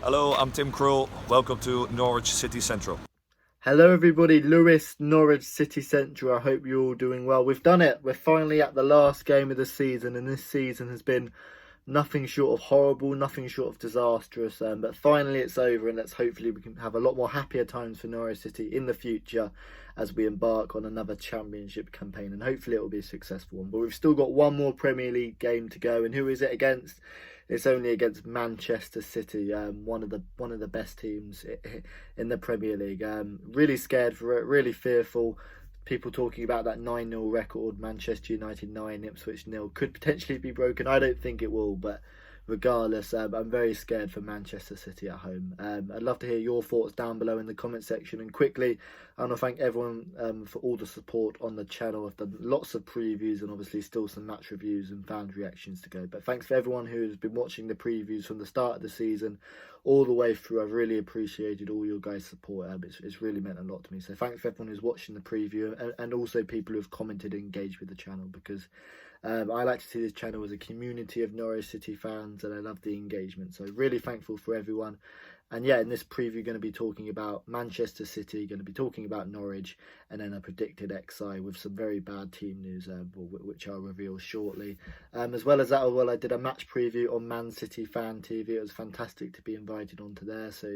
Hello, I'm Tim Krul. Welcome to Norwich City Central. Hello everybody, Lewis, Norwich City Central. I hope you're all doing well. We've done it. We're finally at the last game of the season, and this season has been nothing short of horrible, nothing short of disastrous. But finally it's over, and hopefully we can have a lot more happier times for Norwich City in the future as we embark on another championship campaign, and hopefully it will be a successful one. But we've still got one more Premier League game to go, and who is it against? It's only against Manchester City, one of the best teams in the Premier League. Really scared for it, really fearful. People talking about that 9-0 record, Manchester United 9, Ipswich 0, could potentially be broken. I don't think it will, but regardless, I'm very scared for Manchester City at home. I'd love to hear your thoughts down below in the comment section. And quickly, I want to thank everyone for all the support on the channel. I've done lots of previews and obviously still some match reviews and fan reactions to go. But thanks for everyone who has been watching the previews from the start of the season all the way through. I've really appreciated all your guys' support. It's really meant a lot to me. So thanks for everyone who's watching the preview, and also people who have commented and engaged with the channel, because I like to see this channel as a community of Norwich City fans, and I love the engagement. So really thankful for everyone. And yeah, in this preview, going to be talking about Manchester City, going to be talking about Norwich, and then a predicted XI with some very bad team news, which I'll reveal shortly. As well as that, I did a match preview on Man City Fan TV. It was fantastic to be invited onto there. So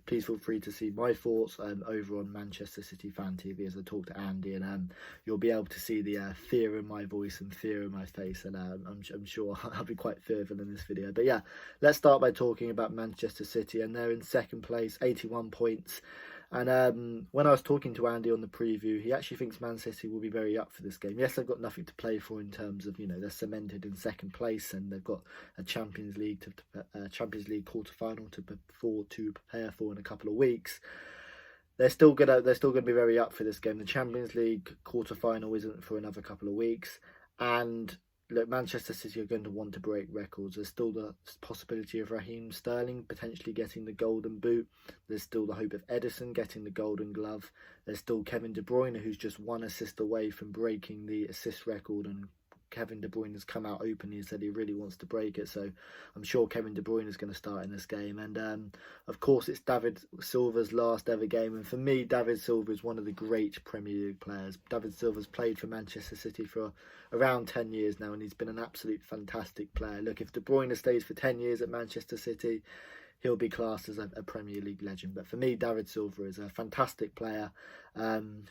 please feel free to see my thoughts over on Manchester City Fan TV as I talk to Andy, and you'll be able to see the fear in my voice and fear in my face, and I'm sure I'll be quite fearful in this video. But yeah, let's start by talking about Manchester City, and they're in second place, 81 points. And when I was talking to Andy on the preview, he actually thinks Man City will be very up for this game. Yes, they've got nothing to play for in terms of, they're cemented in second place, and they've got a Champions League quarter final to prepare for in a couple of weeks. They're still gonna be very up for this game. The Champions League quarter final isn't for another couple of weeks, and look, Manchester City are going to want to break records. There's still the possibility of Raheem Sterling potentially getting the Golden Boot. There's still the hope of Edison getting the Golden Glove. There's still Kevin De Bruyne, who's just one assist away from breaking the assist record, and Kevin De Bruyne has come out openly and said he really wants to break it. So I'm sure Kevin De Bruyne is going to start in this game. And of course, it's David Silva's last ever game. And for me, David Silva is one of the great Premier League players. David Silva's played for Manchester City for around 10 years now, and he's been an absolute fantastic player. Look, if De Bruyne stays for 10 years at Manchester City, he'll be classed as a Premier League legend. But for me, David Silva is a fantastic player.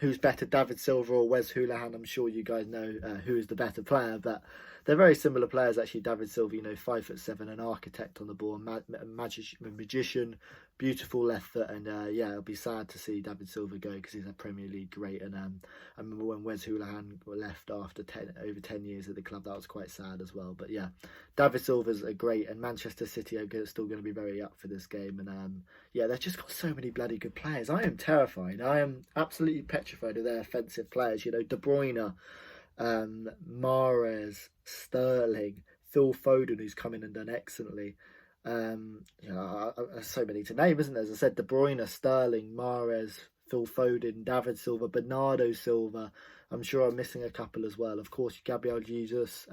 Who's better, David Silva or Wes Hoolahan? I'm sure you guys know who is the better player, but they're very similar players actually. David Silva, 5'7", an architect on the ball, a magician, beautiful left foot, and yeah, it'll be sad to see David Silva go because he's a Premier League great. And I remember when Wes Hoolahan left after over 10 years at the club, that was quite sad as well. But yeah, David Silva's a great, and Manchester City are still going to be very up for this game. And yeah, they've just got so many bloody good players. I am terrified. I am absolutely petrified of their offensive players. De Bruyne, Mahrez, Sterling, Phil Foden, who's come in and done excellently. So many to name, isn't there? As I said, De Bruyne, Sterling, Mahrez, Phil Foden, David Silva, Bernardo Silva. I'm sure I'm missing a couple as well. Of course, Gabriel Jesus.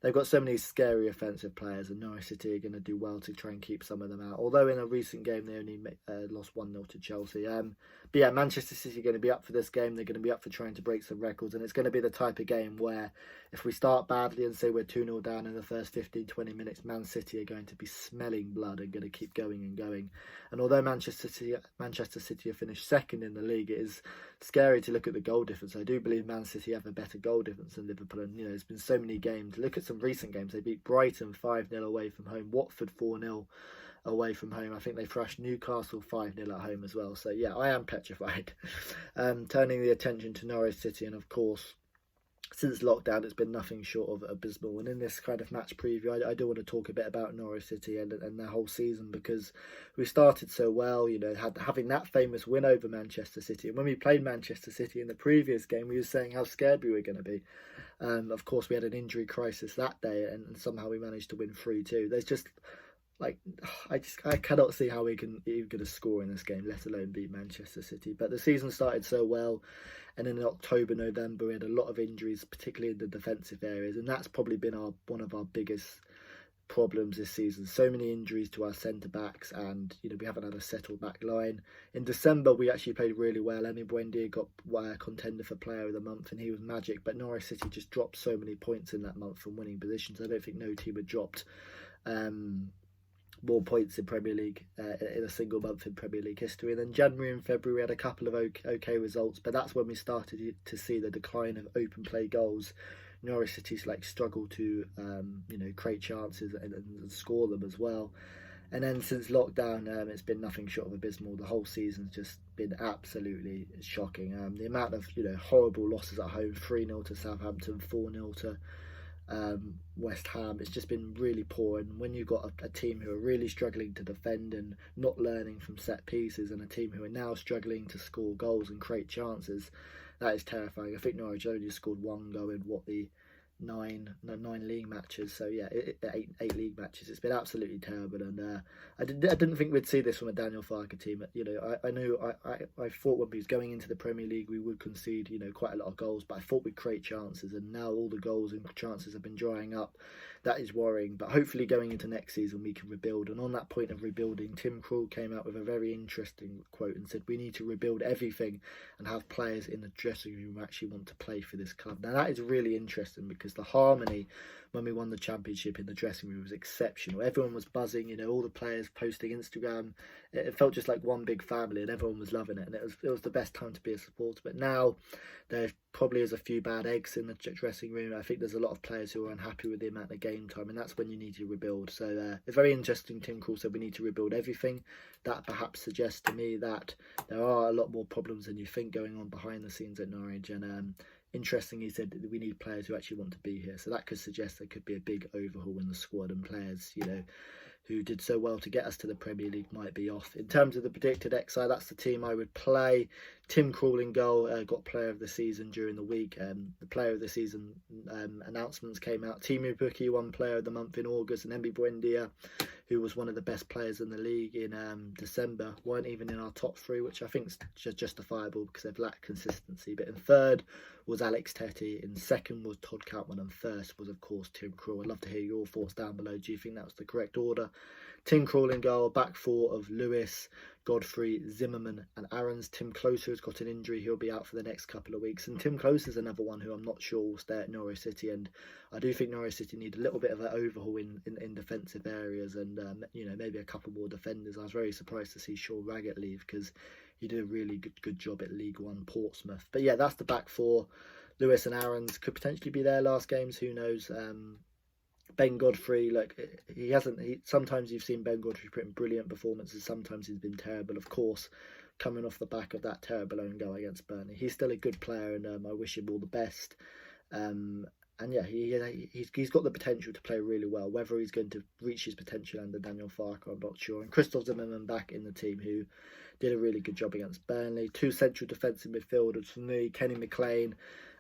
They've got so many scary offensive players, and Norwich City are going to do well to try and keep some of them out. Although in a recent game they only lost 1-0 to Chelsea. But yeah, Manchester City are going to be up for this game. They're going to be up for trying to break some records, and it's going to be the type of game where if we start badly and say we're 2-0 down in the first 15-20 minutes, Man City are going to be smelling blood and going to keep going and going. And although Manchester City have finished second in the league, it is scary to look at the goal difference. I do believe Man City have a better goal difference than Liverpool, and there's been so many games. Look at some recent games. They beat Brighton 5-0 away from home, Watford 4-0 away from home. I think they thrashed Newcastle 5-0 at home as well. So yeah, I am petrified. Turning the attention to Norwich City, and of course, since lockdown, it's been nothing short of abysmal. And in this kind of match preview, I do want to talk a bit about Norwich City and their whole season, because we started so well, having that famous win over Manchester City. And when we played Manchester City in the previous game, we were saying how scared we were going to be. Of course, we had an injury crisis that day, and somehow we managed to win 3-2. There's just I cannot see how we can even get a score in this game, let alone beat Manchester City. But the season started so well, and in October, November, we had a lot of injuries, particularly in the defensive areas, and that's probably been one of our biggest problems this season. So many injuries to our centre backs, and we haven't had a settled back line. In December, we actually played really well. Emi Buendia got contender for Player of the Month, and he was magic. But Norwich City just dropped so many points in that month from winning positions. I don't think no team had dropped more points in Premier League in a single month in Premier League history. And then January and February we had a couple of okay results, but that's when we started to see the decline of open play goals. Norwich City's struggle to create chances and score them as well. And then since lockdown, it's been nothing short of abysmal. The whole season's just been absolutely shocking. The amount of horrible losses at home: 3-0 to Southampton, 4-0 to West Ham. It's just been really poor. And when you've got a team who are really struggling to defend and not learning from set pieces, and a team who are now struggling to score goals and create chances, that is terrifying. I think Norwich only scored one goal in the nine league matches. So yeah, eight league matches. It's been absolutely terrible, and I didn't think we'd see this from a Daniel Farke team. I thought when we was going into the Premier League we would concede quite a lot of goals, but I thought we'd create chances, and now all the goals and chances have been drying up. That is worrying, but hopefully going into next season we can rebuild. And on that point of rebuilding, Tim Krul came out with a very interesting quote and said we need to rebuild everything and have players in the dressing room who actually want to play for this club. Now that is really interesting, because the harmony when we won the championship in the dressing room was exceptional. Everyone was buzzing, all the players posting Instagram. It felt just like one big family, and everyone was loving it, and it was the best time to be a supporter. But now there probably is a few bad eggs in the dressing room. I think there's a lot of players who are unhappy with the amount of game time, and that's when you need to rebuild. So it's very interesting. Tim Krul said we need to rebuild everything. That perhaps suggests to me that there are a lot more problems than you think going on behind the scenes at Norwich. And interesting, he said that we need players who actually want to be here. So that could suggest there could be a big overhaul in the squad, and players, who did so well to get us to the Premier League might be off. In terms of the predicted XI, that's the team I would play. Tim Krul in goal, got Player of the Season during the week. The Player of the Season announcements came out. Timu Pukki won Player of the Month in August, and Emi Buendia, who was one of the best players in the league in December, weren't even in our top three, which I think is justifiable because they've lacked consistency. But in third was Alex Tettey, in second was Todd Cantwell, and first was, of course, Tim Krul. I'd love to hear your thoughts down below. Do you think that was the correct order? Tim Krul in goal, back four of Lewis, Godfrey, Zimmerman and Aarons. Tim Closer has got an injury. He'll be out for the next couple of weeks. And Tim Closer is another one who I'm not sure will stay at Norwich City. And I do think Norwich City need a little bit of an overhaul in defensive areas, and maybe a couple more defenders. I was very surprised to see Shaw Raggett leave, because he did a really good job at League One Portsmouth. But yeah, that's the back four. Lewis and Aarons could potentially be their last games. Who knows? Ben Godfrey, sometimes you've seen Ben Godfrey put in brilliant performances, sometimes he's been terrible. Of course, coming off the back of that terrible own goal against Burnley, he's still a good player, and I wish him all the best. And yeah, he's got the potential to play really well. Whether he's going to reach his potential under Daniel Farke, I'm not sure. And Christoph Zimmerman back in the team, who did a really good job against Burnley. Two central defensive midfielders for me, Kenny McLean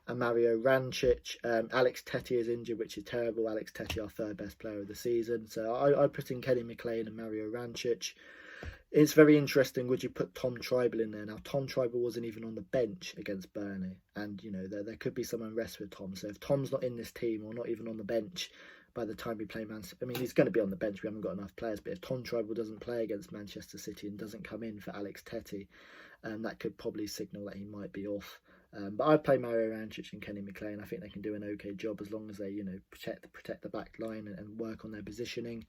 and Mario Rancic. Alex Tettey is injured, which is terrible. Alex Tettey, our third best player of the season. So I put in Kenny McLean and Mario Rancic. It's very interesting. Would you put Tom Tribal in there? Now, Tom Tribal wasn't even on the bench against Burnley, and there could be some unrest with Tom. So if Tom's not in this team, or not even on the bench by the time we play he's going to be on the bench. We haven't got enough players. But if Tom Tribal doesn't play against Manchester City and doesn't come in for Alex Tettey, that could probably signal that he might be off. But I'd play Mario Rancic and Kenny McLean. I think they can do an okay job as long as they, protect the back line and work on their positioning.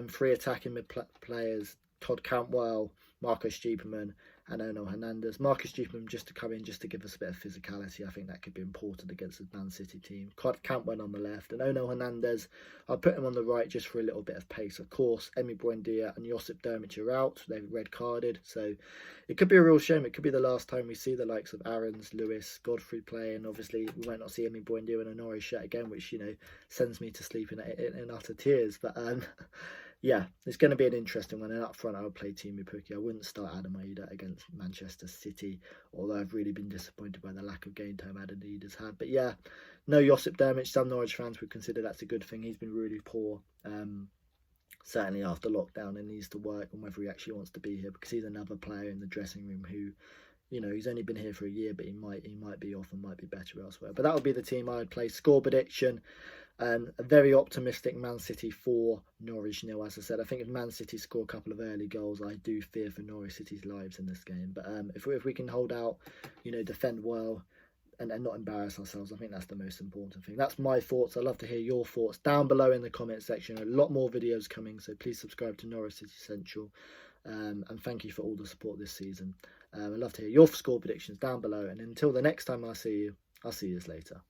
Three attacking players: Todd Cantwell, Marcus Stiepermann and Ono Hernandez. Marcus Stiepermann just to come in, just to give us a bit of physicality. I think that could be important against the Man City team. Cantwell on the left, and Ono Hernandez, I'll put him on the right just for a little bit of pace. Of course, Emi Buendia and Josip Dermic are out. They've red carded, so it could be a real shame. It could be the last time we see the likes of Aarons, Lewis, Godfrey play, and obviously we might not see Emi Buendia in a Norwich shirt again, which sends me to sleep in utter tears. But yeah, it's going to be an interesting one. And up front, I would play Timu Pukki. I wouldn't start Adam Aida against Manchester City, although I've really been disappointed by the lack of game time Adam Aida's had. But yeah, no Josip Dermic. Some Norwich fans would consider that's a good thing. He's been really poor, certainly after lockdown, and needs to work on whether he actually wants to be here, because he's another player in the dressing room who, he's only been here for a year, but he might be off and might be better elsewhere. But that would be the team I would play. Score prediction: A very optimistic Man City 4, Norwich 0. As I said, I think if Man City score a couple of early goals, I do fear for Norwich City's lives in this game. But if we can hold out, defend well, and not embarrass ourselves, I think that's the most important thing. That's my thoughts. I'd love to hear your thoughts down below in the comment section. A lot more videos coming, so please subscribe to Norwich City Central. And thank you for all the support this season. I'd love to hear your score predictions down below. And until the next time I see you, I'll see you later.